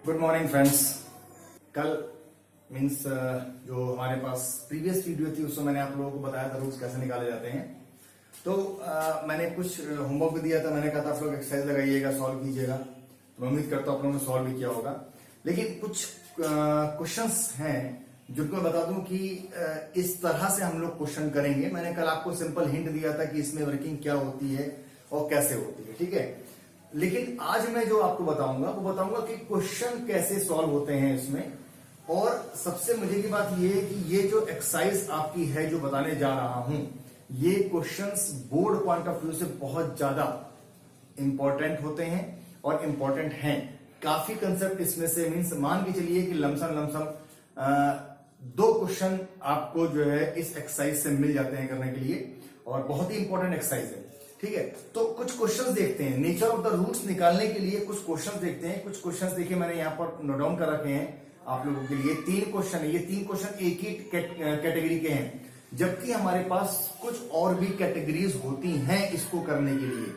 Good morning friends. कल means जो हमारे पास प्रीवियस वीडियो थी उसमें मैंने आप लोगों को बताया था रूल्स कैसे निकाले जाते हैं। तो मैंने कुछ होमवर्क भी दिया था। मैंने कहा था आप लोग एक्सरसाइज लगाइएगा, सॉल्व कीजिएगा। तो मैं उम्मीद करता हूँ आप लोगों ने सॉल्व भी किया होगा। लेकिन कुछ क्वेश्चंस हैं जिनको मैं बता दूं कि इस तरह से हम लोग क्वेश्चन करेंगे। मैंने कल आपको सिंपल हिंट दिया था कि इसमें वर्किंग क्या होती है और कैसे होती है, ठीक है। लेकिन आज मैं जो आपको बताऊंगा वो बताऊंगा कि क्वेश्चन कैसे सॉल्व होते हैं इसमें। और सबसे मजे की बात ये है कि ये जो एक्सरसाइज आपकी है जो बताने जा रहा हूं, ये questions board point of view से बहुत ज्यादा इंपॉर्टेंट होते हैं और इंपॉर्टेंट हैं। काफी कंसेप्ट इसमें से मीन्स मान के चलिए कि लमसम 2 क्वेश्चन आपको जो है इस एक्सरसाइज से मिल जाते हैं करने के लिए, और बहुत ही इंपॉर्टेंट एक्सरसाइज है, ठीक है। तो कुछ क्वेश्चंस देखते हैं, नेचर ऑफ द रूट्स निकालने के लिए कुछ क्वेश्चंस देखते हैं। कुछ क्वेश्चंस देखिए मैंने यहाँ पर नोट डाउन कर रखे हैं आप लोगों के लिए। 3 क्वेश्चन है, ये 3 क्वेश्चन एक ही कैटेगरी के हैं, जबकि हमारे पास कुछ और भी कैटेगरीज होती हैं इसको करने के लिए।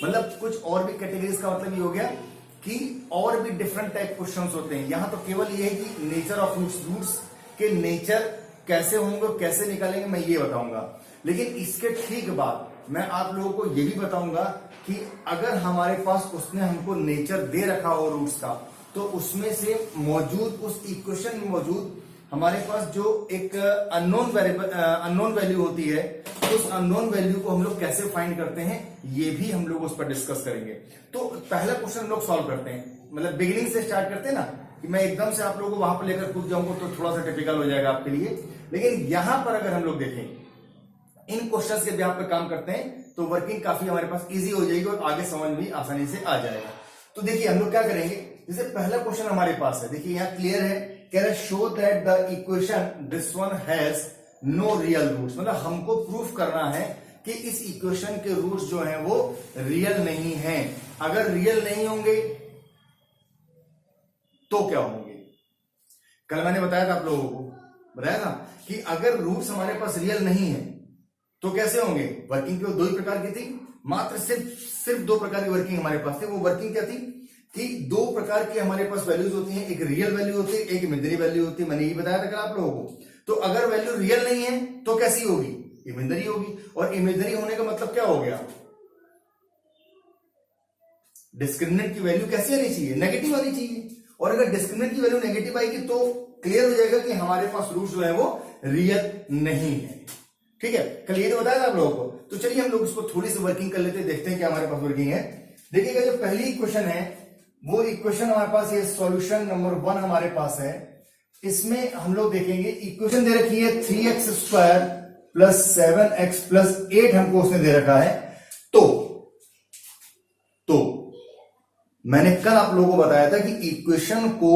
मतलब कुछ और भी कैटेगरीज का मतलब ये हो गया कि और भी डिफरेंट टाइप क्वेश्चंस होते हैं। यहां तो केवल ये है कि नेचर ऑफ रूट्स के नेचर कैसे होंगे, कैसे निकालेंगे, मैं ये बताऊंगा। लेकिन इसके ठीक बाद मैं आप लोगों को ये भी बताऊंगा कि अगर हमारे पास उसने हमको नेचर दे रखा हो रूट्स का, तो उसमें से मौजूद उस इक्वेशन में मौजूद हमारे पास जो एक अननोन वेरिएबल अननोन वैल्यू होती है, उस अननोन वैल्यू को हम लोग कैसे फाइंड करते हैं, ये भी हम लोग उस पर डिस्कस करेंगे। तो पहला क्वेश्चन हम लोग सॉल्व करते हैं, मतलब बिगिनिंग से स्टार्ट करते हैं ना, कि मैं एकदम से आप लोगों को वहां पर लेकर कूद जाऊंगा तो थोड़ा सा टिपिकल हो जाएगा आपके लिए। लेकिन यहां पर अगर हम लोग देखें, इन क्वेश्चंस के बिहाफ पे काम करते हैं तो वर्किंग काफी हमारे पास इजी हो जाएगी और आगे समझ भी आसानी से आ जाएगा। तो देखिए हम लोग क्या करेंगे, जैसे पहला क्वेश्चन हमारे पास है, देखिए यहाँ क्लियर है, कह रहा है show that the equation this one has no real roots. मतलब हमको प्रूफ करना है कि इस इक्वेशन के रूट्स जो हैं वो रियल नहीं है। अगर रियल नहीं होंगे तो क्या होंगे? कल मैंने बताया था आप लोगों को, बताया था कि अगर रूट्स हमारे पास रियल नहीं है तो कैसे होंगे। वर्किंग केवल 2 ही प्रकार की थी, मात्र सिर्फ 2 प्रकार की वर्किंग हमारे पास थी। वो वर्किंग क्या थी कि 2 प्रकार की हमारे पास वैल्यूज होती हैं, एक रियल वैल्यू होती है, एक इमेजिनरी वैल्यू होती है। मैंने ये बताया था कल आप लोगों को। तो अगर वैल्यू रियल नहीं है तो कैसी होगी? इमेजिनरी होगी। और इमेजिनरी होने का मतलब क्या हो गया? डिस्क्रिमिनेंट की वैल्यू कैसी आनी चाहिए? नेगेटिव आनी चाहिए। और अगर डिस्क्रिमिनेंट की वैल्यू नेगेटिव आएगी तो क्लियर हो जाएगा कि हमारे पास रूट्स जो है वो रियल नहीं है, ठीक है। कल ये तो बताया था आप लोगों को। तो चलिए हम लोग इसको थोड़ी सी वर्किंग कर लेते हैं, देखते हैं क्या हमारे पास वर्किंग है। देखिएगा जो पहली इक्वेशन है वो इक्वेशन हमारे पास ये सॉल्यूशन नंबर 1 हमारे पास है। इसमें हम लोग देखेंगे इक्वेशन दे रखी है 3x² प्लस 7x प्लस 8 हमको उसने दे रखा है। तो मैंने कल आप लोगों को बताया था कि इक्वेशन को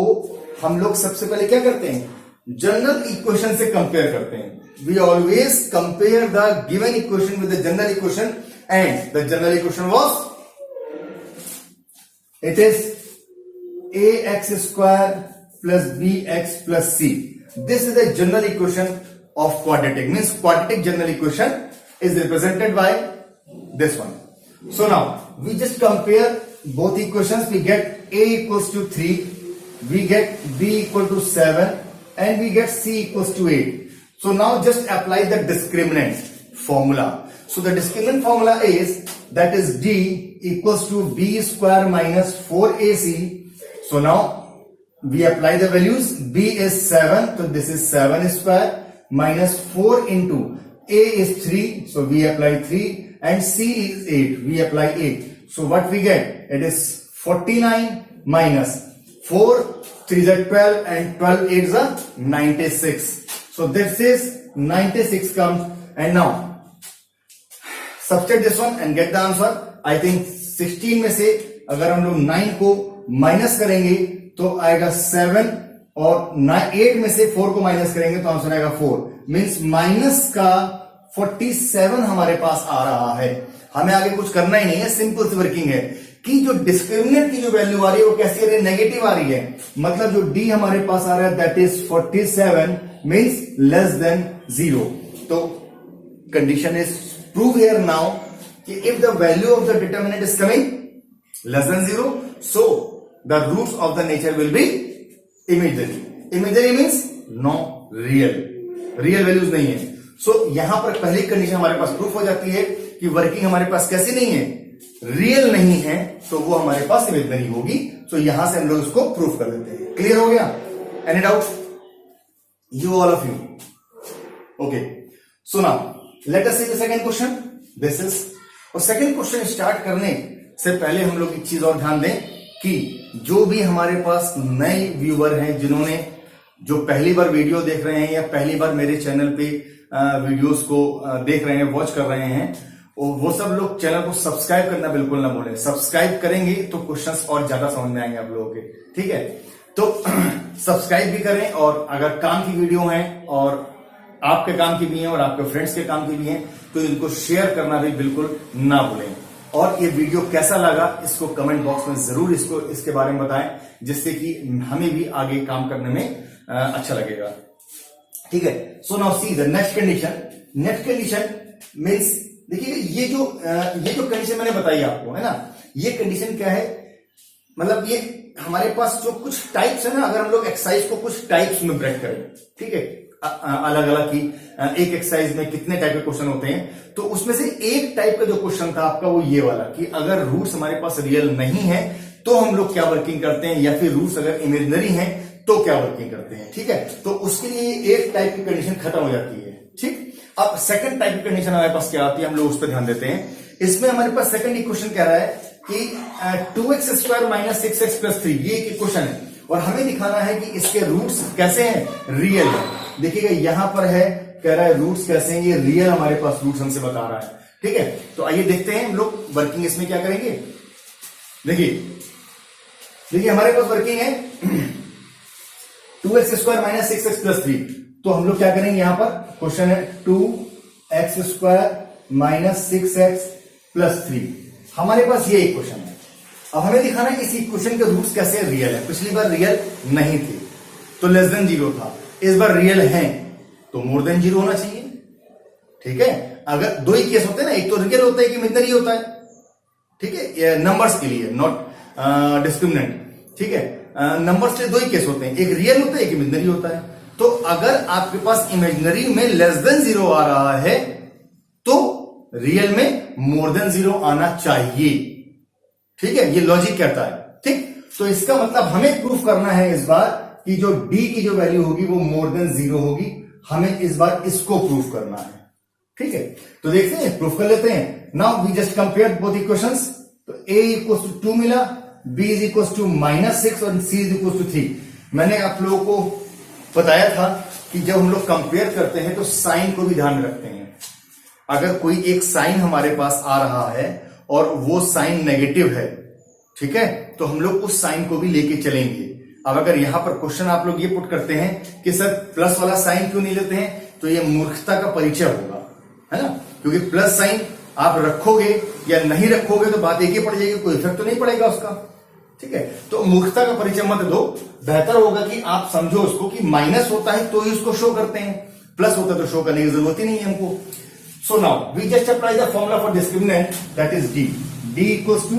हम लोग सबसे पहले क्या करते हैं, जनरल इक्वेशन से कंपेयर करते हैं। We always compare the given equation with the general equation, and the general equation was, it is ax square plus bx plus c. This is the general equation of quadratic, means quadratic general equation is represented by this one. So now we just compare both equations. We get a equals to 3, we get b equal to 7, and we get c equals to 8. So now just apply the discriminant formula. So the discriminant formula is, that is d equals to b square minus 4ac. So now we apply the values. b is 7, so this is 7 square minus 4 into a is 3, so we apply 3, and c is 8, we apply 8. So what we get? It is 49 minus 4 3 is 12 and 12 8 is 96. So this is 96 comes, and now substitute this one and get the answer. I think 16 में से अगर हम लोग 9 को minus करेंगे तो आएगा 7, और 8 में से 4 को माइनस करेंगे तो आंसर आएगा 4। मींस माइनस का 47 हमारे पास आ रहा है। हमें आगे कुछ करना ही नहीं है, सिंपल सी वर्किंग है कि जो डिस्क्रिमिनेंट की जो वैल्यू आ रही है वो कैसी आ रही है? नेगेटिव आ रही है। मतलब जो डी हमारे पास आ रहा है that is 47 means less than 0. So condition is proved here now if the value of the determinant is coming less than 0, so the roots of the nature will be imaginary. Imaginary means no real, real values नहीं है। सो यहां पर पहली condition हमारे पास proof हो जाती है कि वर्किंग हमारे पास कैसी नहीं है, रियल नहीं है, तो वो हमारे पास इमेजनरी होगी। तो यहां से हम लोग इसको प्रूफ कर देते हैं। क्लियर हो गया? Any doubt? You all of you? Okay, so now let us see the second question. This is, और सेकंड क्वेश्चन स्टार्ट करने से पहले हम लोग एक चीज और ध्यान दें कि जो भी हमारे पास नए व्यूअर हैं, जिन्होंने जो पहली बार वीडियो देख रहे हैं या पहली बार मेरे चैनल पे वीडियोस को देख रहे हैं, वॉच कर रहे हैं, वो सब लोग चैनल को सब्सक्राइब करना बिल्कुल ना भूलें। सब्सक्राइब करेंगे तो क्वेश्चंस और ज्यादा समझ में आएंगे आप लोगों के, ठीक है? तो सब्सक्राइब भी करें, और अगर काम की वीडियो है और आपके काम की भी है और आपके फ्रेंड्स के काम की भी है, तो इनको शेयर करना भी बिल्कुल ना भूलें। और ये वीडियो कैसा लगा इसको कमेंट बॉक्स में जरूर इसके बारे में बताएं, जिससे कि हमें भी आगे काम करने में अच्छा लगेगा, ठीक है? So now see the next condition. Next condition means, देखिए ये जो कंडीशन मैंने बताई आपको, है ना, ये कंडीशन क्या है, मतलब ये हमारे पास जो कुछ टाइप्स है ना, अगर हम लोग एक्सरसाइज को कुछ टाइप्स में ब्रेक करें, ठीक है, अलग अलग की एक एक्सरसाइज में कितने टाइप के क्वेश्चन होते हैं, तो उसमें से एक टाइप का जो क्वेश्चन था आपका वो ये वाला कि अगर रूट्स हमारे पास रियल नहीं है तो हम लोग क्या वर्किंग करते हैं, या फिर रूट्स अगर इमेजिनरी हैं तो क्या वर्किंग करते हैं, ठीक है? तो उसके लिए एक टाइप की कंडीशन खत्म हो जाती है, ठीक? अब सेकंड टाइप की कंडीशन हमारे पास क्या आती है, हम लोग उस पर ध्यान देते हैं। इसमें हमारे पास सेकंड इक्वेशन क्या रहा है कि 2x² माइनस 6x प्लस 3, ये एक इक्वेशन है, और हमें दिखाना है कि इसके रूट्स कैसे हैं, रियल है। देखिएगा यहां पर है, कह रहा है रूट्स कैसे हैं, ये रियल हमारे पास रूट्स हमसे बता रहा है, ठीक है? तो आइए देखते हैं हम लोग वर्किंग इसमें क्या करेंगे। देखिए हमारे पास वर्किंग है 2x² माइनस 6x प्लस 3, तो हम लोग क्या करेंगे, यहां पर क्वेश्चन है 2x² माइनस 6x प्लस 3, हमारे पास ये इक्वेशन है। अब हमें दिखाना है इस इक्वेशन के रूट्स कैसे रियल है। पिछली बार रियल नहीं थे तो लेस देन 0 था, इस बार रियल है तो मोर देन 0 होना चाहिए, ठीक है? अगर दो ही केस होते हैं ना, एक तो रियल होता है, एक इमेजिनरी होता है, ठीक है? नंबर्स के लिए, नॉट डिस्क्रिमिनेंट, ठीक है? नंबर्स के दो ही केस होते हैं, एक रियल होता है, एक इमेजिनरी होता है। तो अगर आपके पास इमेजिनरी में लेस देन 0 आ रहा है तो रियल में मोर देन 0 आना चाहिए, ठीक है? ये लॉजिक कहता है, ठीक? तो इसका मतलब हमें प्रूफ करना है इस बार कि जो डी की जो वैल्यू होगी वो मोर देन 0 होगी। हमें इस बार इसको प्रूफ करना है, ठीक है? तो देखते हैं, प्रूफ कर लेते हैं। Now we just compare both equations. तो a इक्वल्स टू 2 मिला, b इज इक्वल्स टू -6 और c इज इक्वल्स टू 3। मैंने आप लोगों को बताया था कि जब हम लोग कंपेयर करते हैं तो साइन को भी ध्यान में रखते हैं। अगर कोई एक साइन हमारे पास आ रहा है और वो साइन नेगेटिव है, ठीक है, तो हम लोग उस साइन को भी लेके चलेंगे। अब अगर यहां पर क्वेश्चन आप लोग ये पुट करते हैं कि सर प्लस वाला साइन क्यों नहीं लेते हैं, तो ये मूर्खता का परिचय होगा, है ना? क्योंकि प्लस साइन आप रखोगे या नहीं रखोगे तो बात एक ही पड़ जाएगी, कोई इफेक्ट तो नहीं पड़ेगा उसका, ठीक है? तो मूर्खता का परिचय मत दो। बेहतर होगा कि आप समझो उसको कि माइनस होता है तो ही उसको शो करते हैं, प्लस होता है तो शो करने की जरूरत ही नहीं है हमको। So now we just apply the formula for discriminant, that is D. D equals to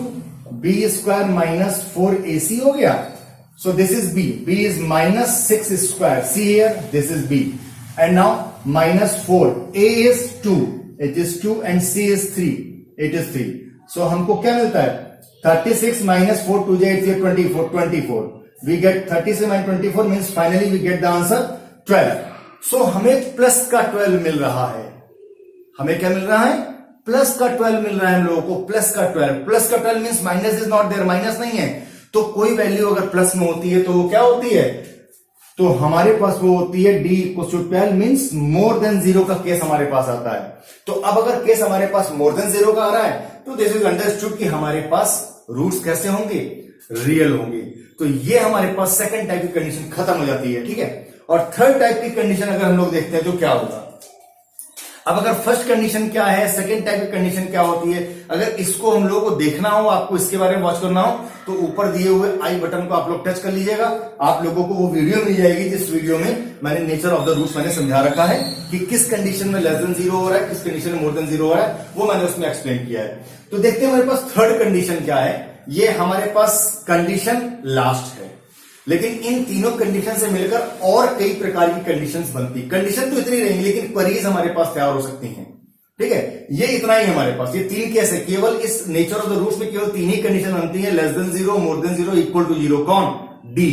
b² minus 4ac हो गया। So this is b. b is -6 square. See here, this is b. And now -4. a is 2. It is 2 and c is 3. It is 3. So हमको क्या मिलता है? 36 minus 4 2 8 24. 24. We get 36 minus 24 means finally we get the answer 12. So हमें plus का 12 मिल रहा है। हमें क्या मिल रहा है? प्लस का 12 मिल रहा है हम लोगों को। प्लस का 12. प्लस का 12 means minus is not there, minus नहीं है। तो कोई वैल्यू अगर प्लस में होती है तो वो क्या होती है? तो हमारे पास वो होती है D equal to 12 means more than 0 का केस हमारे पास आता है। तो अब अगर केस हमारे पास मोर देन 0 का आ रहा है तो दिस इज अंडरस्टूड कि हमारे पास रूट्स कैसे होंगे? रियल होंगे। तो ये हमारे पास सेकंड टाइप की कंडीशन खत्म हो जाती है, ठीक है? और थर्ड टाइप की कंडीशन अगर हम लोग देखते हैं तो क्या होगा? अब अगर फर्स्ट कंडीशन क्या है, सेकंड टाइप की कंडीशन क्या होती है, अगर इसको हम लोगों को देखना हो, आपको इसके बारे में वॉच करना हो, तो ऊपर दिए हुए आई बटन को आप लोग टच कर लीजिएगा। आप लोगों को वो वीडियो मिल जाएगी जिस वीडियो में मैंने नेचर ऑफ द रूट्स मैंने समझा रखा है कि किस कंडीशन में लेस देन 0 हो रहा है, किस कंडीशन में मोर देन 0 हो रहा है, वो मैंने उसमें एक्सप्लेन किया है। तो देखते हैं हमारे पास थर्ड कंडीशन क्या है। ये हमारे पास कंडीशन लास्ट है, लेकिन इन तीनों कंडीशन से मिलकर और कई प्रकार की कंडीशंस बनती। कंडीशन तो इतनी रहेंगी, लेकिन क्वेरीज हमारे पास तैयार हो सकती हैं। ठीक है, ये इतना ही हमारे पास, ये तीन केस है। केवल इस नेचर ऑफ द रूट्स में केवल तीन ही कंडीशन बनती है, less than zero, more than zero, equal to zero. कौन? डी।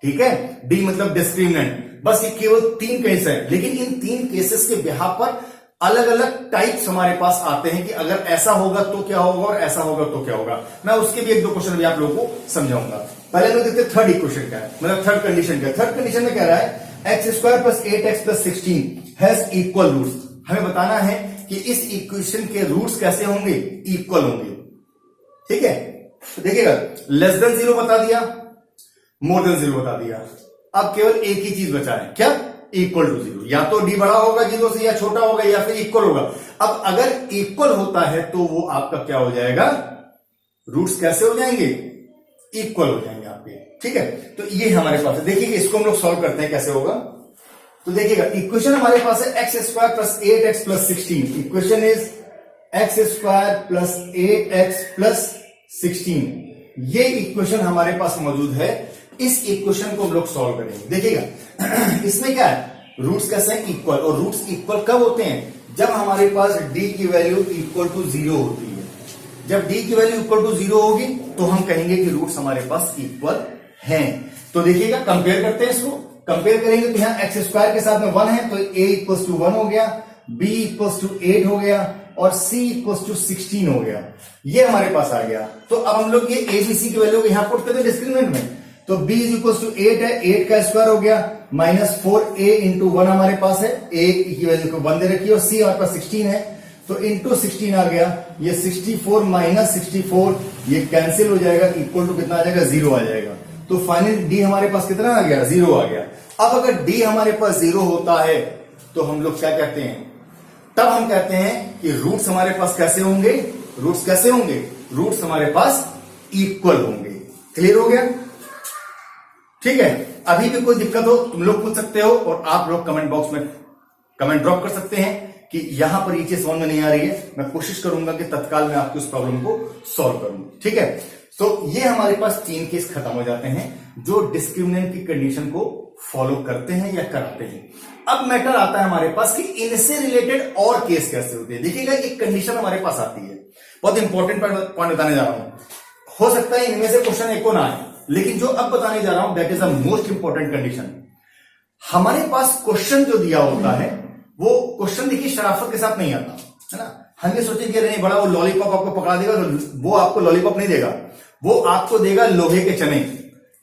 ठीक है, डी मतलब डिस्क्रिमिनेंट। बस ये केवल तीन केस है, लेकिन इन तीन केसेस के बिहाफ पर अलग अलग टाइप्स हमारे पास आते हैं कि अगर ऐसा होगा तो क्या होगा और ऐसा होगा तो क्या होगा। मैं उसके भी एक दो क्वेश्चन भी आप लोगों को समझाऊंगा। पहले लोग देखते थर्ड इक्वेशन क्या है, मतलब थर्ड कंडीशन क्या है। थर्ड कंडीशन में कह रहा है x square plus 8x plus 16 has equal roots. हमें बताना है कि इस इक्वेशन के रूट्स कैसे होंगे, इक्वल होंगे। ठीक है, तो देखिएगा, लेस देन जीरो बता दिया, मोर देन जीरो बता दिया। अब केवल एक ही चीज बचा है, क्या? Equal to zero. या तो डी बड़ा होगा जीरो से, या छोटा होगा, या फिर इक्वल होगा। अब अगर इक्वल होता है तो वो आपका क्या हो जाएगा, रूट्स कैसे हो जाएंगे, इक्वल हो जाएंगे आपके। ठीक है, तो ये हमारे पास है। देखिए इसको हम लोग सॉल्व करते हैं, कैसे होगा। तो देखिएगा, इक्वेशन हमारे पास है x square plus 8x plus 16। Equation is x square plus 8x plus 16। ये इक्वेशन हमारे पास मौजूद है। इस इक्वेशन को हम लोग सॉल्व करेंगे। देखिएगा, इसमें क्या है, रूट्स कैसे हैं, इक्वल। और रूट्स इक्वल कब होते हैं, जब हमारे पास d की वैल्यू इक्वल टू जीरो होती है। जब d की वैल्यू इक्वल टू जीरो होगी तो हम कहेंगे कि रूट्स हमारे पास इक्वल हैं। तो देखिएगा, कंपेयर करते हैं इसको। कंपेयर करेंगे तो यहां एक्स स्क्वायर के साथ में 1 है, तो a इक्वल टू 1 हो गया, b इक्वल टू 8 हो गया, और c इक्वल टू 16 हो गया। ये हमारे पास आ गया। तो अब हम लोग ये a b c की वैल्यू यहां पुट करते हैं डिस्क्रिमिनेंट में। तो b इज इक्वल टू 8 है, 8 का स्क्वायर हो गया, माइनस 4a इंटू 1 हमारे पास है, a की वैल्यू को 1 दे रखी है, और c हमारे पास 16 है, तो इंटू 16 आ गया। ये 64 माइनस 64 ये कैंसिल हो जाएगा, इक्वल टू कितना आ जाएगा, 0 आ जाएगा। तो फाइनली d हमारे पास कितना आ गया, 0 आ गया। अब अगर d हमारे पास 0 होता है तो हम लोग क्या कहते हैं, तब हम कहते हैं कि रूट्स हमारे पास कैसे होंगे, रूट्स कैसे होंगे, रूट्स हमारे पास इक्वल होंगे। क्लियर हो गया? ठीक है, अभी भी कोई दिक्कत हो तुम लोग पूछ सकते हो, और आप लोग कमेंट बॉक्स में कमेंट ड्रॉप कर सकते हैं कि यहां पर ये चीज समझ में नहीं आ रही है। मैं कोशिश करूंगा कि तत्काल में आपकी उस प्रॉब्लम को सॉल्व करूं। ठीक है, तो ये हमारे पास तीन केस खत्म हो जाते हैं जो डिस्क्रिमिनेंट की कंडीशन को फॉलो करते हैं या कराते हैं। अब मैटर आता है हमारे पास कि इनसे रिलेटेड और केस कैसे होते हैं। देखिएगा, एक कंडीशन हमारे पास आती है, बहुत इंपॉर्टेंट पॉइंट बताने जा रहा हूं। हो सकता है इनमें से क्वेश्चन एक को ना आए, लेकिन जो अब बताने जा रहा हूं that is the most important condition. हमारे पास क्वेश्चन जो दिया होता है, वो क्वेश्चन देखिए शराफत के साथ नहीं आता है ना। हम ये सोचेंगे नहीं बड़ा वो लॉलीपॉप आपको पकड़ा देगा, तो वो आपको लॉलीपॉप नहीं देगा, वो आपको देगा लोहे के चने।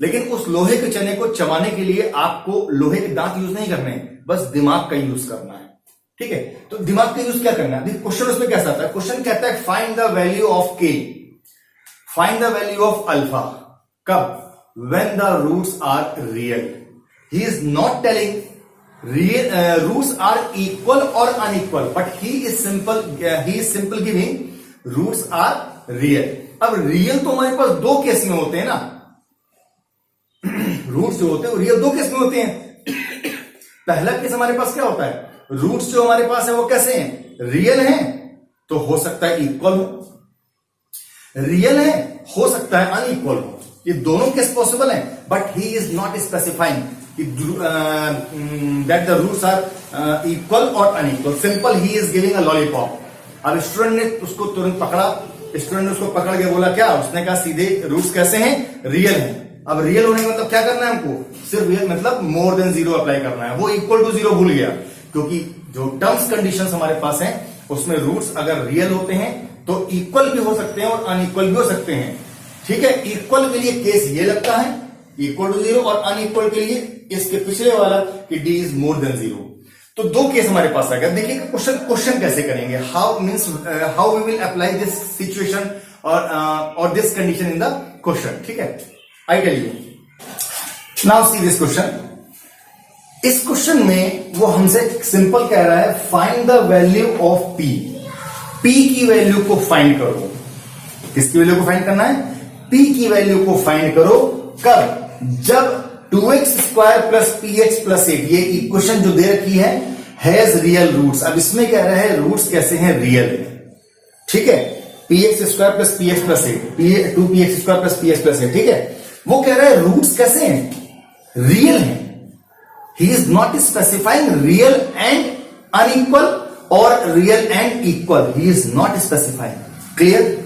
लेकिन उस लोहे के चने को चबाने के लिए आपको लोहे के दांत यूज नहीं करने, बस दिमाग का यूज करना है। ठीक है, तो दिमाग का यूज क्या करना है। क्वेश्चन उसमें कैसा आता है, क्वेश्चन कहता है find the value of k, find the value of alpha. कब? when the roots are real. He is not telling roots are equal or unequal, but he is simple giving roots are real. अब real तो हमारे पास दो case में होते हैं ना, roots जो होते हैं वो रियल दो केस में होते हैं। पहला केस हमारे पास क्या होता है, रूट्स जो हमारे पास है वो कैसे हैं, रियल हैं, तो हो सकता है इक्वल हो, रियल है हो सकता है अनइक्वल हो। ये दोनों केस पॉसिबल है, but he is not specifying that the roots are equal और unequal. Simple he is giving a lollipop. अब स्टूडेंट ने उसको तुरंत पकड़ा, स्टूडेंट ने उसको पकड़ के बोला क्या, उसने कहा सीधे रूट्स कैसे हैं, रियल हैं। अब रियल होने का मतलब क्या करना है हमको, सिर्फ रियल मतलब मोर देन जीरो अप्लाई करना है। वो इक्वल टू जीरो भूल गया, क्योंकि जो टर्म्स कंडीशन हमारे पास हैं उसमें रूट्स अगर रियल होते हैं तो इक्वल भी हो सकते हैं और अनइक्वल भी हो सकते हैं। ठीक है, इक्वल के लिए केस ये लगता है इक्वल टू जीरो, और अनइक्वल के लिए इसके पिछले वाला कि D is more than zero. तो दो केस हमारे पास आ गया। देखिए क्वेश्चन कैसे करेंगे, how we will apply this situation और this condition in the question. ठीक है, I tell you now see this question. इस क्वेश्चन में वो हमसे सिंपल कह रहा है find the value of P. P की वैल्यू को फाइंड करो। किसकी वैल्यू को फाइंड करना है, पी की वैल्यू को फाइंड करो। कब, जब 2x square plus px plus 8, ये इक्वेशन जो दे रखी है हैज रियल रूट्स। अब इसमें कह रहा है रूट्स कैसे हैं, रियल है। ठीक है, px² plus px plus 8 2px² plus px plus 8, ठीक है। वो कह रहा है रूट्स कैसे हैं, रियल हैं। He is not specifying real and unequal और real and equal, he is not specifying. Clear.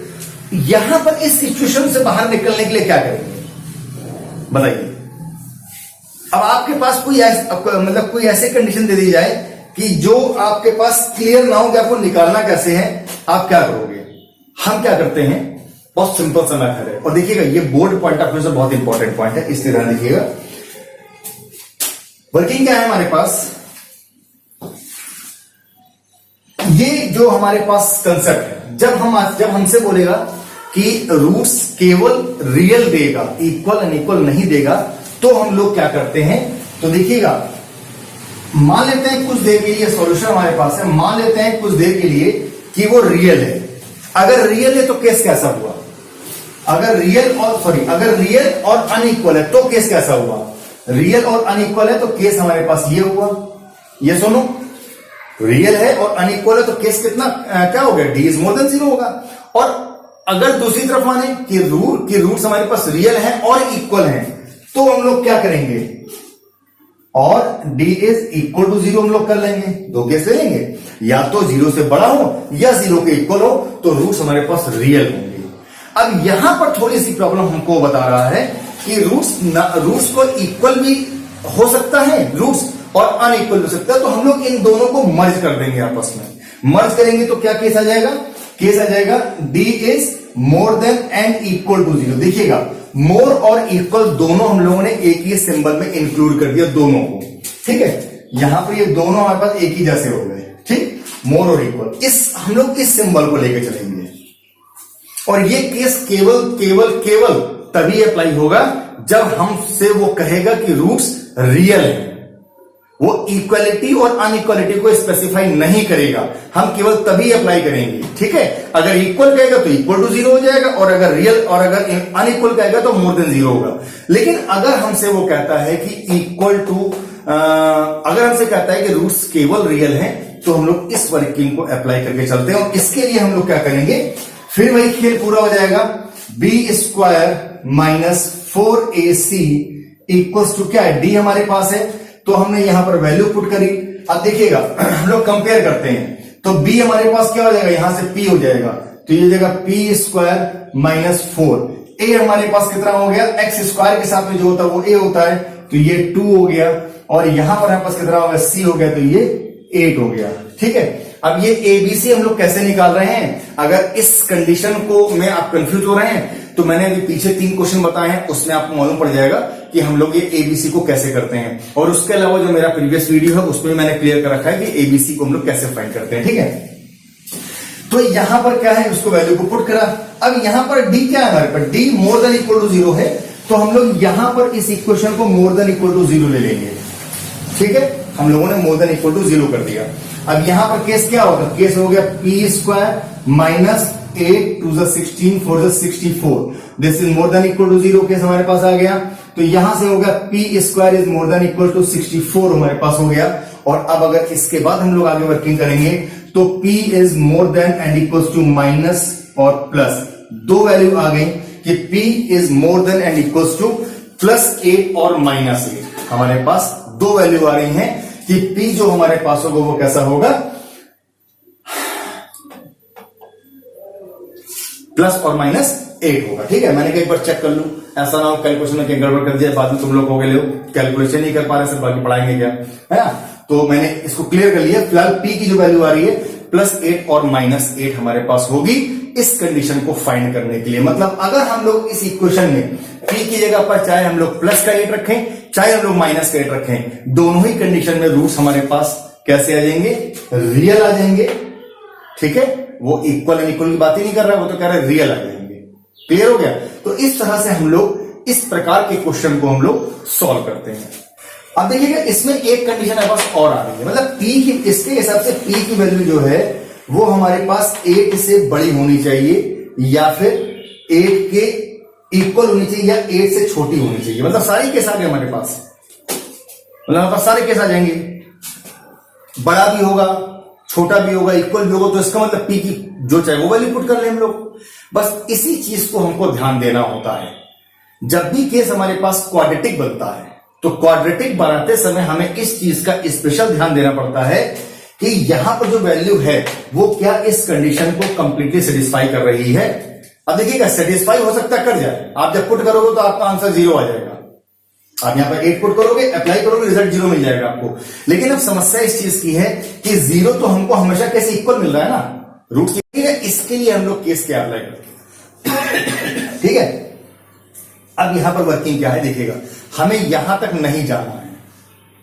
यहां पर इस सिचुएशन से बाहर निकलने के लिए क्या करेंगे बताइए। अब आपके पास कोई मतलब कोई ऐसी कंडीशन दे दी जाए कि जो आपके पास क्लियर ना हो कि आपको निकालना कैसे है, आप क्या करोगे। हम क्या करते हैं, बहुत सिंपल सा मेथड है। और देखिएगा ये बोर्ड पॉइंट ऑफ व्यू से बहुत इंपॉर्टेंट पॉइंट है, इसलिए ध्यान देखिएगा। वर्किंग क्या है हमारे पास, ये जो हमारे पास कंसेप्ट है, जब हमसे बोलेगा कि रूट्स केवल रियल देगा, इक्वल अनइक्वल नहीं देगा, तो हम लोग क्या करते हैं, तो देखिएगा मान लेते हैं कुछ देर के लिए सॉल्यूशन हमारे पास है, मान लेते हैं कुछ देर के लिए कि वो रियल है। अगर रियल है तो केस कैसा हुआ, अगर रियल और अनइक्वल है तो केस कैसा हुआ, रियल और अनइक्वल है तो केस हमारे पास ये हुआ। ये सुनो, रियल है और अनइक्वल है तो केस कितना क्या हो गया, d इज मोर देन 0 होगा। और अगर दूसरी तरफ माने कि रूट्स हमारे पास रियल है और इक्वल है, तो हम लोग क्या करेंगे, और d इज इक्वल टू 0 हम लोग कर लेंगे। दो केस ले लेंगे, या तो 0 से बड़ा हो या 0 के इक्वल हो, तो रूट्स हमारे पास रियल होंगे। अब यहां पर थोड़ी सी प्रॉब्लम हमको बता रहा है कि रूट्स को इक्वल भी हो सकता है, रूट्स और अनइक्वल हो सकता है, तो हम लोग इन दोनों को मर्ज कर देंगे आपस में। मर्ज करेंगे तो क्या केस आ जाएगा, केस आ जाएगा d is more than and equal to 0। देखिएगा मोर और इक्वल दोनों हम लोगों ने एक ही सिंबल में इंक्लूड कर दिया दोनों को, ठीक है। यहां पर ये दोनों हमारे पास एक ही जैसे हो गए, ठीक, मोर और इक्वल। हम लोग इस सिंबल को लेकर चलेंगे, और ये केस केवल तभी अप्लाई होगा जब हमसे वो कहेगा कि रूट्स रियल है। वो इक्वलिटी और अनइक्वलिटी को स्पेसिफाई नहीं करेगा, हम केवल तभी अप्लाई करेंगे, ठीक है। अगर इक्वल कहेगा तो इक्वल टू 0 हो जाएगा, और अगर रियल और अगर अनइक्वल कहेगा तो मोर देन 0 होगा। लेकिन अगर हमसे वो कहता है कि इक्वल टू, अगर हमसे कहता है कि रूट्स केवल रियल हैं, तो हम लोग इस वर्किंग को अप्लाई करके चलते हैं। और इसके लिए हम लोग क्या करेंगे, फिर वही खेल पूरा हो जाएगा, b² minus 4ac equals to क्या है, d हमारे पास है, तो हमने यहां पर वैल्यू पुट करी। अब देखिएगा हम लोग कंपेयर करते हैं, तो b हमारे पास क्या हो जाएगा, यहां से p हो जाएगा, तो ये जगह p² माइनस 4, a हमारे पास कितना हो गया, x² के साथ में जो होता है वो a होता है, तो ये 2 हो गया, और यहां पर हमारे पास कितना हो गया, c हो गया, तो ये 8 हो गया, ठीक है। अब ये ABC हम लोग कैसे निकाल रहे हैं, अगर इस कंडीशन को में आप कंफ्यूज हो रहे हैं, तो मैंने अभी पीछे 3 क्वेश्चन बताए हैं, उसमें आपको मालूम पड़ जाएगा कि हम लोग ये ABC को कैसे करते हैं। और उसके अलावा जो मेरा प्रीवियस वीडियो है उसमें मैंने क्लियर कर रखा है कि ABC को हम लोग कैसे फाइंड करते हैं, ठीक है। तो यहां पर क्या है, उसको वैल्यू को पुट करा। अब यहां पर D क्या है, हमारे पर D more than equal to 0 है, तो हम लोग यहां पर इस इक्वेशन को मोर देन इक्वल टू 0 ले लेंगे, ठीक है। हम लोगों ने मोर देन इक्वल टू 0 कर दिया। अब यहां पर केस क्या होगा, केस हो गया p² minus 8 to the 16 4 the 64, this is more than equal to 0 case हमारे पास आ गया। तो यहां से होगा p² is more than equal to 64 हमारे पास हो गया। और अब अगर इसके बाद हम लोग आगे वर्किंग करेंगे, तो p is more than and equal to minus और प्लस, दो वैल्यू आ गई कि p is more than and equal to +8 और -8, हमारे पास दो वैल्यू आ रही हैं कि p जो हमारे पास होगा वो कैसा होगा, प्लस और -8 होगा, ठीक है। मैंने कहीं पर चेक कर लूं, ऐसा ना हो कैलकुलेशन में कहीं गड़बड़ कर दिया, बाद में तुम लोग हो गए कैलकुलेशन नहीं कर पा रहे, सिर्फ बाकी पढ़ाएंगे क्या, है ना। तो मैंने इसको क्लियर कर लिया। फिलहाल p की जो वैल्यू आ रही है +8 और -8 हमारे पास होगी इस कंडीशन को फाइंड करने के लिए। मतलब अगर हम लोग इस इक्वेशन में p की जगह पर चाहे हम लोग +8 रखें, चाहे हम लोग -8 रखें, दोनों ही कंडीशन में रूट्स हमारे पास कैसे आ जाएंगे, रियल आ जाएंगे, ठीक है। वो इक्वल अनइक्वल की बात ही नहीं कर रहा है, वो तो कह रहा है रियल आ जाएंगे। क्लियर हो गया। तो इस तरह से हम लोग इस प्रकार के क्वेश्चन को हम लोग सॉल्व करते हैं। अब देखिएगा इसमें एक कंडीशन हमारे पास और आ रही है, मतलब p की, इसके हिसाब से p की वैल्यू जो है वो हमारे पास 8 से बड़ी होनी चाहिए, या फिर 8 के इक्वल होनी चाहिए, या 8 से छोटी होनी चाहिए। मतलब सारे केस आ गए हमारे पास, मतलब हमारे पास सारे केस आ जाएंगे, बड़ा भी होगा छोटा भी होगा, इक्वल भी होगा, तो इसका मतलब पी की जो चाहे वो वैल्यू पुट कर ले हम लोग। बस इसी चीज को हमको ध्यान देना होता है। जब भी केस हमारे पास क्वाड्रेटिक बनता है तो क्वाड्रेटिक बनाते समय हमें इस चीज का स्पेशल ध्यान देना पड़ता है कि यहां पर जो वैल्यू है वो क्या इस कंडीशन को कंप्लीटली सेटिस्फाई कर रही है। अब देखिएगा, सेटिस्फाई हो सकता है कर जाए, आप जब पुट करोगे तो आपका आंसर 0 आ जाएगा। आप यहां पर 8 पुट करोगे, अप्लाई करोगे, रिजल्ट 0 मिल जाएगा आपको। लेकिन अब समस्या इस चीज की है कि 0 तो हमको हमेशा कैसे इक्वल मिल रहा है ना, रूट की। इसके लिए हम लोग केस क्या अप्लाई करते हैं, ठीक है। अब यहां पर वर्किंग क्या है देखिएगा, हमें यहां तक नहीं जाना है,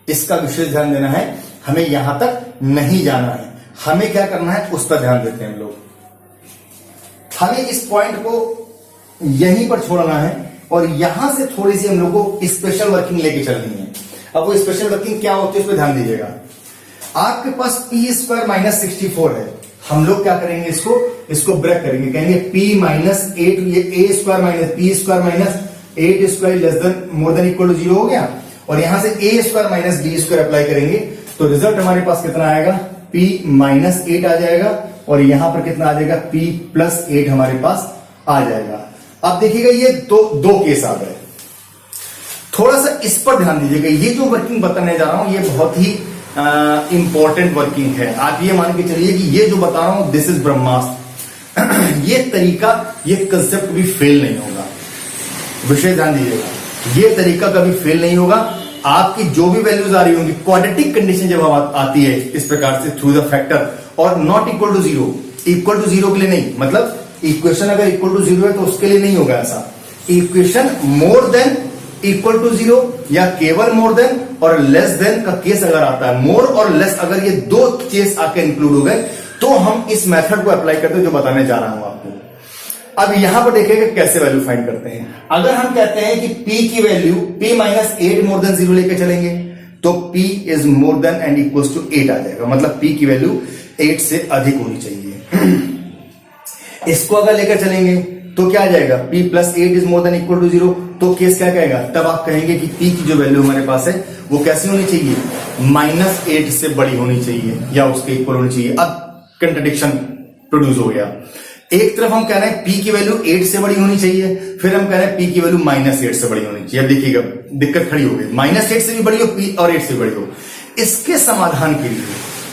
इसका विशेष ध्यान देना है। हमें यहां तक नहीं जाना है, हमें क्या करना है उस पर ध्यान देते हैं हम लोग। हमें इस पॉइंट को यहीं पर छोड़ना है और यहां से थोड़ी सी हम लोग को स्पेशल वर्किंग लेके चलनी है। अब वो स्पेशल वर्किंग क्या होती है उस पर ध्यान दीजिएगा। आपके पास पी स्क्वायर माइनस 64 है, हम लोग क्या करेंगे, इसको ब्रेक करेंगे, कहेंगे पी माइनस 8, ये A square minus P square minus 8 square less than more than equal to 0 हो गया। और यहां से A square minus B square apply करेंगे तो रिजल्ट हमारे पास कितना आएगा, पी माइनस 8 आ जाएगा और यहां पर कितना आ जाएगा, पी प्लस 8 हमारे पास आ जाएगा। अब देखिएगा ये दो केस आ गए। थोड़ा सा इस पर ध्यान दीजिएगा, ये जो वर्किंग बताने जा रहा हूं ये बहुत ही इंपॉर्टेंट वर्किंग है। आप ये मान के चलिए कि ये जो बता रहा हूं दिस इज ब्रह्मास्त्र। ये तरीका, ये कंसेप्ट भी फेल नहीं होगा, विशेष ध्यान दीजिएगा। ये तरीका कभी फेल नहीं होगा। आपकी जो भी वैल्यूज आ रही होंगी, क्वाड्रेटिक कंडीशन जब आती है इस प्रकार से थ्रू द फैक्टर और not equal to 0, equal to 0 के लिए नहीं, मतलब इक्वेशन अगर इक्वल टू 0 है तो उसके लिए नहीं होगा ऐसा। Equation more than equal to 0 या केवल मोर देन और लेस देन का केस अगर आता है, मोर और लेस अगर ये दो केस आके इंक्लूड हो गए तो हम इस मेथड को अप्लाई करते हैं जो बताने जा रहा हूं आपको। अब यहां पर देखिएगा कैसे वैल्यू फाइंड करते हैं। अगर हम कहते हैं कि p की value p minus 8 more than 0 लेके चलेंगे तो p is more than and equals to 8 आ जाएगा, मतलब p की वैल्यू 8 से अधिक होनी चाहिए। इसको अगर लेकर चलेंगे तो क्या आ जाएगा, p plus 8 is more than equal to 0, तो केस क्या कहेगा, तब आप कहेंगे कि p की जो वैल्यू हमारे पास है वो कैसी होनी चाहिए, माइनस 8 से बड़ी होनी चाहिए या उसके इक्वल होनी चाहिए। अब कंट्रडिक्शन प्रोड्यूस हो गया। एक तरफ हम कह रहे हैं p की वैल्यू 8 से बड़ी होनी चाहिए, फिर हम कह रहे हैं p की वैल्यू माइनस 8 से बड़ी होनी चाहिए। अब देखिएगा दिक्कत खड़ी हो गई, माइनस 8 से भी बड़ी हो p और 8 से बड़ी हो। इसके समाधान के लिए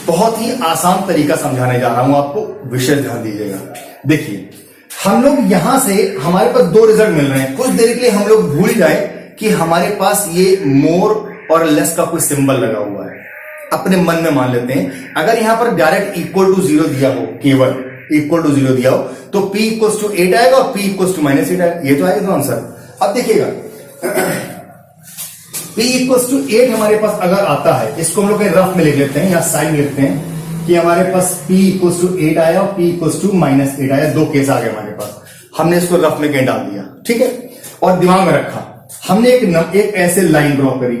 बहुत ही आसान तरीका समझाने जा रहा हूं आपको, विशेष ध्यान दीजिएगा। देखिए हम लोग यहां से हमारे पास दो रिजल्ट मिल रहे हैं, कुछ देर के लिए हम लोग भूल जाए कि हमारे पास ये मोर और लेस का कोई सिंबल लगा हुआ है, अपने मन में मान लेते हैं। अगर यहां पर डायरेक्ट इक्वल टू 0 दिया हो, केवल इक्वल टू 0 दिया हो तो p इक्वल टू 8 आएगा और p इक्वल टू माइनस 8 आएगा, ये तो आएगा आंसर। अब देखिएगा p इक्वल टू 8 हमारे पास अगर आता है, इसको हम लोग रफ में लिख लेते हैं या साइड में लिखते हैं कि हमारे पास p इक्वल टू 8 आया और p इक्वल टू माइनस 8 आया, दो केस आ गए हमारे पास। हमने इसको रफ में कहीं डाल दिया, ठीक है, और दिमाग में रखा। हमने एक ऐसे लाइन ड्रॉ करी,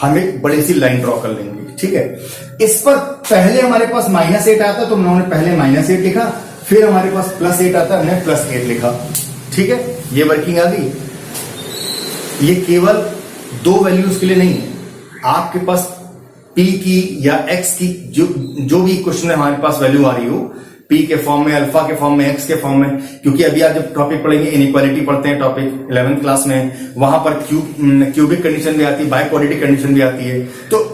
हम एक बड़ी सी लाइन ड्रॉ कर लेंगे, ठीक है। इस पर पहले हमारे पास माइनस 8 आता तो हमने पहले माइनस 8 लिखा, फिर हमारे पास प्लस 8 आता हमने प्लस 8 लिखा, ठीक है। ये वर्किंग आ गई। ये केवल दो वैल्यूज के लिए नहीं है, आपके पास p की या x की जो भी क्वेश्चन में हमारे पास वैल्यू आ रही हो, p के फॉर्म में, अल्फा के फॉर्म में, x के फॉर्म में, क्योंकि अभी आप जब टॉपिक पढ़ेंगे इनइक्वालिटी पढ़ते हैं टॉपिक 11th क्लास में, वहां पर क्यूबिक कंडीशन भी आती है, बाइक्वाड्रेटिक कंडीशन भी आती है। तो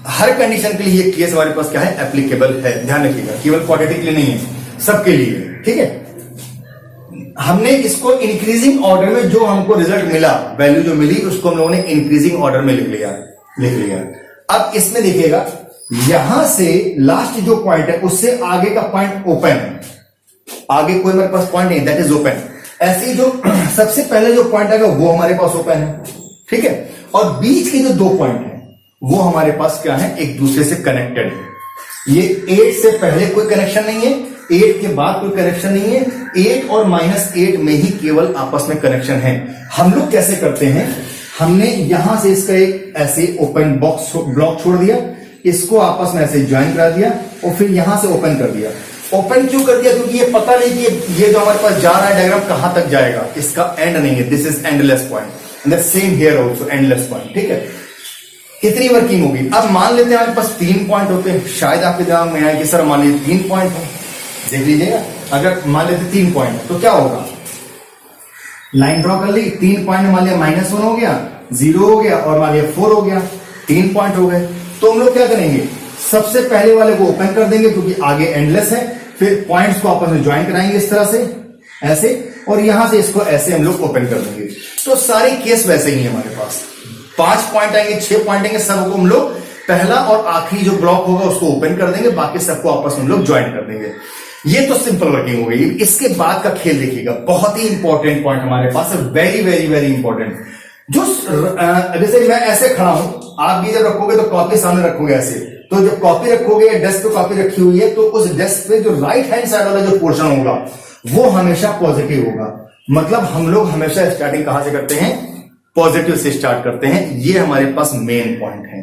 हर कंडीशन के लिए ये केस हमारे पास क्या है, एप्लीकेबल है। ध्यान रखिएगा, केवल क्वाड्रेटिक के लिए नहीं है, सबके लिए, ठीक है। हमने इसको इंक्रीजिंग ऑर्डर में जो हमको रिजल्ट मिला, वैल्यू जो मिली, उसको हम लोगों ने इंक्रीजिंग ऑर्डर में लिख लिया। अब इसमें देखिएगा यहां से लास्ट जो पॉइंट है उससे आगे का पॉइंट ओपन है, आगे कोई हमारे पास पॉइंट नहीं, दैट इज ओपन। ऐसे ही जो सबसे पहले जो पॉइंट आएगा वो हमारे पास ओपन है, ठीक है। और बीच के जो दो पॉइंट है वो हमारे पास क्या है, एक दूसरे से कनेक्टेड है। ये 8 से पहले कोई कनेक्शन नहीं है, 8 के बाद कोई कनेक्शन नहीं है, 8 और माइनस 8 में ही केवल आपस में कनेक्शन है। हम लोग कैसे करते हैं, हमने यहां से इसका एक ऐसे ओपन ब्लॉक छोड़ दिया, इसको आपस में ऐसे ज्वाइन करा दिया और फिर यहां से ओपन कर दिया। ओपन क्यों कर दिया, क्योंकि ये पता नहीं कि ये जो हमारे पास जा रहा है डायग्राम कहां तक जाएगा, इसका एंड नहीं है, this is endless point, same here also endless point, ठीक है। इतनी वर्किंग होगी। अब मान लेते हैं हमारे पास 3 पॉइंट होते हैं, शायद आपके दिमाग में आए कि सर मान लीजिए 3 पॉइंट है, देख लीजिएगा, अगर मान लेते 3 पॉइंट तो क्या होगा, लाइन ड्रॉ कर ली, 3 पॉइंट मान लिया -1 हो गया, 0 हो गया और मान लिया 4 हो गया, 3 पॉइंट हो गए। तो हम लोग क्या करेंगे, सबसे पहले वाले को ओपन कर देंगे क्योंकि आगे एंडलेस है, फिर पॉइंट्स को आपस में ज्वाइन कराएंगे इस तरह से, ऐसे, और यहां से इसको ऐसे हम लोग ओपन कर देंगे। तो सारी केस वैसे ही है हमारे पास, 5 पॉइंट आएंगे, 6 पॉइंट आएंगे, सबको हम लोग पहला और आखिरी जो ब्लॉक होगा उसको ओपन कर देंगे, बाकी सबको आपस में हम लोग ज्वाइन कर देंगे। ये तो सिंपल वर्किंग हो गई। इसके बाद का खेल देखिएगा, बहुत ही इंपॉर्टेंट पॉइंट हमारे पास है, वेरी वेरी वेरी इंपॉर्टेंट। जो जैसे मैं ऐसे खड़ा हूं, आप भी जब रखोगे तो कॉपी सामने रखोगे ऐसे, तो जब कॉपी रखोगे, डेस्क पे कॉपी रखी हुई है, तो उस डेस्क पे जो राइट हैंड साइड वाला जो पोर्शन होगा वो हमेशा पॉजिटिव होगा। मतलब हम लोग हमेशा स्टार्टिंग कहां से करते हैं, पॉजिटिव से स्टार्ट करते हैं। ये हमारे पास मेन पॉइंट है।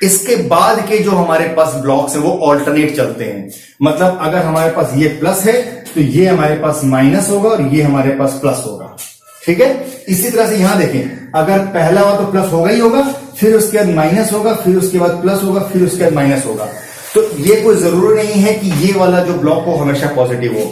इसके बाद के जो हमारे पास ब्लॉक्स हैं वो ऑल्टरनेट चलते हैं। मतलब अगर हमारे पास ये प्लस है तो ये हमारे पास माइनस होगा और ये हमारे पास प्लस होगा, ठीक है। इसी तरह से यहां देखें, अगर पहला हुआ तो प्लस होगा ही होगा, फिर उसके बाद माइनस होगा, फिर उसके बाद प्लस होगा, फिर उसके बाद माइनस होगा। तो ये कोई जरूरी नहीं है कि ये वाला जो ब्लॉक हो हमेशा पॉजिटिव हो,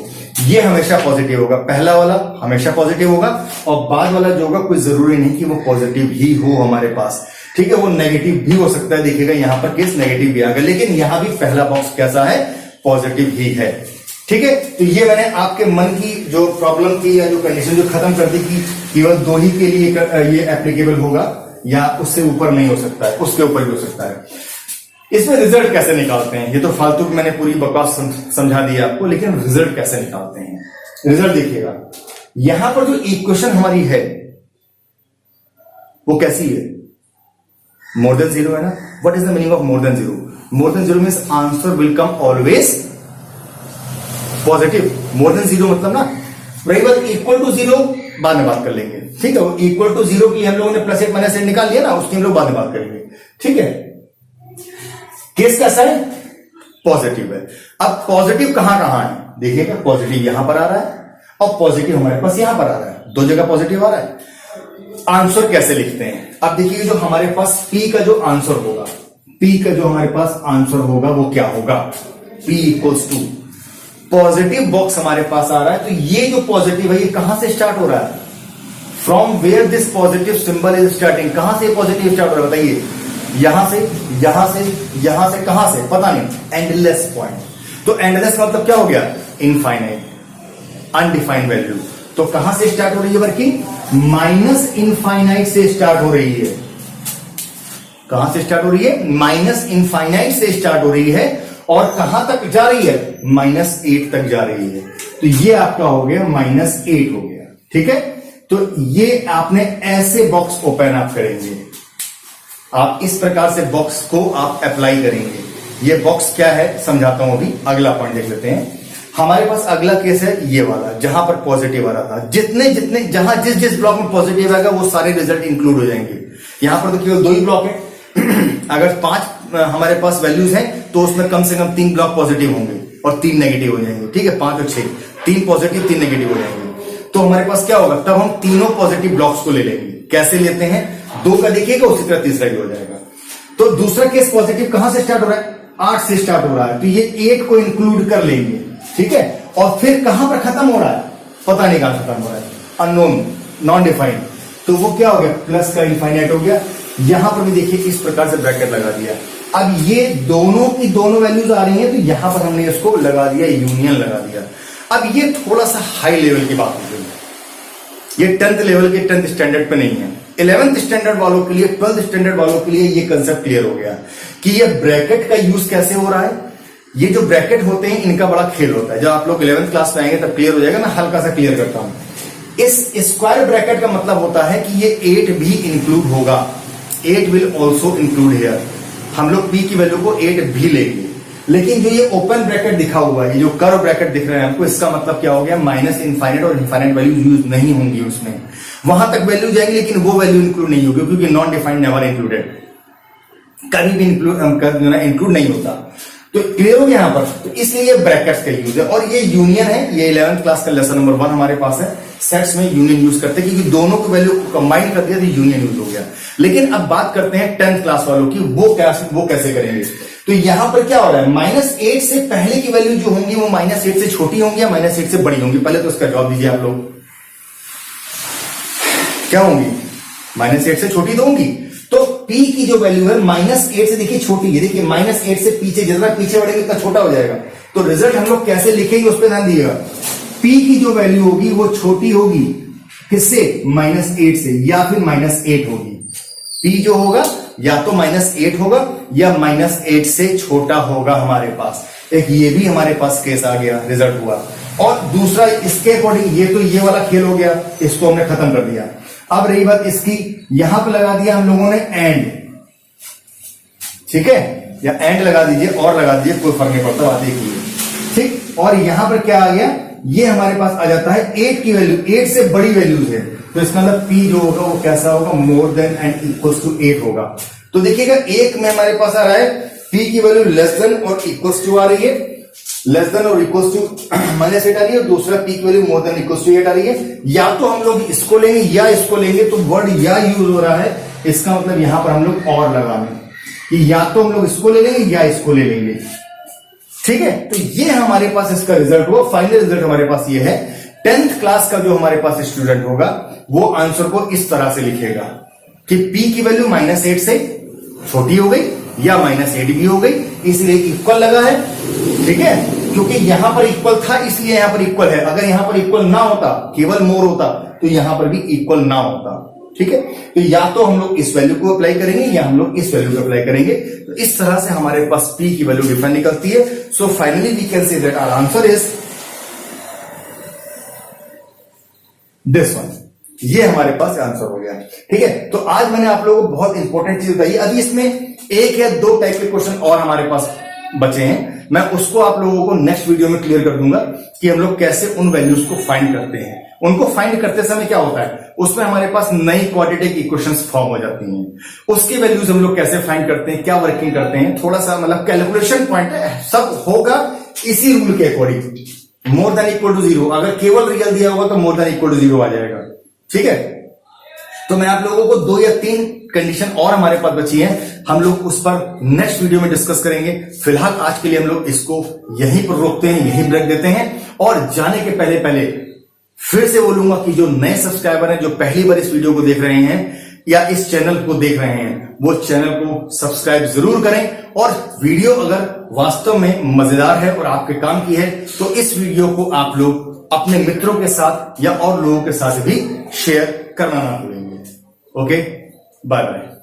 ये हमेशा पॉजिटिव होगा, पहला वाला हमेशा पॉजिटिव होगा, और बाद वाला जो होगा कोई जरूरी नहीं कि वो पॉजिटिव ही हो हमारे पास, ठीक है। वो नेगेटिव भी हो सकता है, देखिएगा यहां पर केस नेगेटिव भी आ गया, लेकिन यहां भी पहला बॉक्स कैसा है, पॉजिटिव ही है, ठीक है। तो ये मैंने आपके मन की जो प्रॉब्लम थी या जो कंडीशन जो खत्म कर दी कि केवल 2 ही के लिए ये एप्लीकेबल होगा या उससे ऊपर नहीं हो सकता है, उसके ऊपर भी हो सकता है। इसमें रिजल्ट कैसे निकालते हैं, ये तो फालतू की मैंने पूरी बकवास समझा दी आपको, लेकिन रिजल्ट कैसे निकालते हैं, रिजल्ट देखिएगा। यहां पर जो इक्वेशन हमारी है वो कैसी है, मोर देन 0 है ना। What is the meaning of more than 0? More than 0 means answer will come always positive. More than 0 मतलब ना, रही बात इक्वल टू 0 बाद में बात कर लेंगे, ठीक है। वो इक्वल टू 0 की हम लोगों ने +1 -1 निकाल लिया ना, उसकी हम लोग बाद में बात करेंगे, ठीक है। केस कैसा है, पॉजिटिव है। अब पॉजिटिव कहां कहां है, देखिएगा, पॉजिटिव यहां पर आ रहा है और पॉजिटिव हमारे पास यहां पर आ रहा है, 2 जगह पॉजिटिव आ रहा है। आंसर कैसे लिखते हैं, अब देखिए जो हमारे पास P का जो आंसर होगा, P का जो हमारे पास आंसर होगा वो क्या होगा, P equals to positive box हमारे पास आ रहा है। तो ये जो पॉजिटिव है ये कहां से स्टार्ट हो रहा है, from where this positive symbol is starting, कहां से पॉजिटिव स्टार्ट हो रहा है बताइए, यहां से, यहां से, यहां से, कहां से पता नहीं, एंडलेस पॉइंट। तो एंडलेस का मतलब क्या हो गया, इनफाइनाइट, अनडिफाइंड वैल्यू। तो कहां से स्टार्ट हो रही है वर्किंग, माइनस इनफाइनाइट से स्टार्ट हो रही है। कहां से स्टार्ट हो रही है, माइनस इनफाइनाइट से स्टार्ट हो रही है, और कहां तक जा रही है, -8 तक जा रही है। तो ये आपका हो गया -8 हो गया, ठीक है। तो ये आपने ऐसे बॉक्स ओपन आप करेंगे, आप इस प्रकार से बॉक्स को आप अप्लाई करेंगे। ये बॉक्स क्या है समझाता हूं, अभी अगला पॉइंट देख लेते हैं। हमारे पास अगला केस है ये वाला, जहां पर पॉजिटिव आ रहा था, जितने जहां जिस ब्लॉक में पॉजिटिव आएगा वो सारे रिजल्ट इंक्लूड हो जाएंगे। यहां पर तो केवल 2 ही ब्लॉक है अगर 5 हमारे पास वैल्यूज हैं तो उसमें कम से कम 3 ब्लॉक पॉजिटिव होंगे और 3 नेगेटिव हो जाएंगे, ठीक है। 5 और 6, 3 पॉजिटिव 3 नेगेटिव हो जाएंगे। तो हमारे पास क्या होगा, तब हम तीनों पॉजिटिव ब्लॉक्स को ले लेंगे। कैसे लेते हैं, 2 का देखिएगा, उसी तरह तीसरा भी हो जाएगा। तो दूसरा केस पॉजिटिव कहां से स्टार्ट हो रहा है, 8 से स्टार्ट हो रहा है, तो ये 8 को इंक्लूड कर लेंगे, ठीक है। और फिर कहां पर खत्म हो रहा है, पता नहीं कहां खत्म हो रहा है, अननोन, नॉन डिफाइंड। तो वो क्या हो गया, प्लस का इनफाइनाइट हो गया। यहां पर भी देखिए इस प्रकार से ब्रैकेट लगा दिया। अब ये दोनों की दोनों वैल्यूज आ रही हैं, तो यहां पर हमने इसको लगा दिया, यूनियन लगा दिया। अब ये थोड़ा सा हाई लेवल की बात हो गई, ये 10th लेवल के 10th स्टैंडर्ड पे नहीं है। 11th स्टैंडर्ड वालों के लिए, 12th स्टैंडर्ड वालों के लिए ये कंसेप्ट क्लियर हो गया कि ये ब्रैकेट का यूज कैसे हो रहा है। ये जो ब्रैकेट होते हैं इनका बड़ा खेल होता है। जब आप लोग 11th क्लास में आएंगे तब क्लियर हो जाएगा, मैं हल्का सा क्लियर करता हूं। इस स्क्वायर ब्रैकेट का मतलब होता है कि ये 8 भी इंक्लूड होगा, 8 विल ऑल्सो इंक्लूड हियर। हम लोग P की वैल्यू को 8 भी लेंगे, लेकिन जो ये ओपन ब्रैकेट दिखा हुआ है, ये जो कर्व ब्रैकेट दिख रहा है हमको, इसका मतलब क्या हो गया, माइनस इनफाइनाइट और इनफाइनाइट वैल्यू यूज नहीं होंगी उसमें। वहां तक वैल्यू जाएंगी लेकिन वो वैल्यू इंक्लूड नहीं होगी, क्योंकि नॉन डिफाइंड नेवर इंक्लूडेड, कभी भी इंक्लूड नहीं होता। तो क्लियर हो गया यहां पर। तो इसलिए ये ब्रैकेट्स का यूज है, और ये यूनियन है, ये 11th क्लास का लेसन नंबर 1 हमारे पास है। सेट्स में यूनियन यूज करते हैं क्योंकि दोनों की वैल्यू को कंबाइन कर दिया तो यूनियन यूज हो गया। लेकिन अब बात करते हैं 10th क्लास वालों की, वो कैसे करेंगे। तो यहां पर क्या हो रहा है, -8 से पहले की वैल्यू जो होंगी वो -8 से छोटी होंगी या -8 से बड़ी होंगी। पहले तो इसका जवाब दीजिए आप लोग, क्या होंगी, -8 से छोटी तो होंगी। तो P की जो वैल्यू है -8 से देखिए छोटी है, देखिए -8 से पीछे, जितना पीछे बढ़ेंगे उतना छोटा हो जाएगा। तो रिजल्ट हम लोग कैसे लिखेंगे उस पर ध्यान दिएगा। P की जो वैल्यू होगी वो छोटी होगी किससे, -8 से, या फिर -8 होगी। P जो होगा या तो -8 होगा या -8 से छोटा होगा हमारे पास। एक ये भी हमारे पास केस आ गया, रिजल्ट हुआ। और दूसरा इसके अकॉर्डिंग, ये वाला खेल हो गया, इसको हमने खत्म कर दिया। अब रही बात इसकी, यहां पर लगा दिया हम लोगों ने एंड, ठीक है, या एंड लगा दीजिए और लगा दीजिए, कोई फर्क नहीं पड़ता, बात एक ही है, ठीक। और यहां पर क्या आ गया, ये हमारे पास आ जाता है 8 की वैल्यू, 8 से बड़ी वैल्यूज है, तो इसका मतलब P जो होगा वो कैसा होगा, more than and equals to 8 होगा। तो देखिएगा एक में हमारे पास आ रहा है P की वैल्यू लेस देन और इक्वल्स टू आ रही है, लेस देन और इक्वल्स टू -8 आ रही है, और दूसरा P की value more than equals to 8 आ रही है। या तो हम लोग इसको लेंगे या इसको लेंगे, तो वर्ड या यूज हो रहा है, इसका मतलब यहां पर हम लोग और लगाएंगे कि या तो हम लोग इसको ले लेंगे या इसको ले लेंगे, ठीक है। तो ये हमारे पास इसका रिजल्ट हुआ, फाइनल रिजल्ट हमारे पास ये है। 10th क्लास का जो हमारे पास स्टूडेंट होगा वो आंसर को इस तरह से लिखेगा कि P की वैल्यू -8 से छोटी हो गई या -8 भी हो गई, इसलिए इक्वल लगा है, ठीक है, क्योंकि यहां पर इक्वल था इसलिए यहां पर इक्वल है। अगर यहां पर इक्वल ना होता, केवल मोर होता, तो यहां पर भी इक्वल ना होता, ठीक है। तो या तो हम लोग इस वैल्यू को अप्लाई करेंगे या हम लोग इस वैल्यू को अप्लाई करेंगे। तो इस तरह से हमारे पास P की वैल्यू डिफरेंट निकलती है। So finally we can say that our answer is this one. ये हमारे पास आंसर हो गया, ठीक है। तो आज मैंने आप लोगों को बहुत इंपॉर्टेंट चीज बताई। अभी इसमें 1 या 2 टाइप के क्वेश्चन और हमारे पास बचे हैं, मैं उसको आप लोगों को नेक्स्ट वीडियो में क्लियर कर दूंगा कि हम लोग कैसे उन वैल्यूज को फाइंड करते हैं। उनको फाइंड करते समय क्या होता है, उसमें हमारे पास नई क्वाड्रेटिक इक्वेशंस फॉर्म हो जाती हैं, उसकी वैल्यूज हम लोग कैसे फाइंड करते हैं, क्या वर्किंग करते हैं, थोड़ा सा मतलब कैलकुलेशन पॉइंट है, सब होगा इसी रूल के according. More than equal to 0, अगर केवल रियल दिया होगा तो मोर देन इक्वल टू 0 आ जाएगा, ठीक है। तो मैं आप लोगों को 2 या 3 कंडीशन और हमारे पास बची है, हम लोग उस पर नेक्स्ट वीडियो में डिस्कस करेंगे। फिलहाल आज के लिए हम लोग इसको यहीं पर रोकते हैं, यहीं ब्रेक देते हैं। और जाने के पहले फिर से बोलूंगा कि जो नए सब्सक्राइबर हैं, जो पहली बार इस वीडियो को देख रहे हैं या इस चैनल को देख रहे हैं, वो चैनल को सब्सक्राइब जरूर करें। और वीडियो अगर वास्तव में मजेदार है और आपके काम की है, तो इस वीडियो को आप लोग अपने मित्रों के साथ या और लोगों के साथ भी शेयर करना ना भूलेंगे। Okay, bye bye.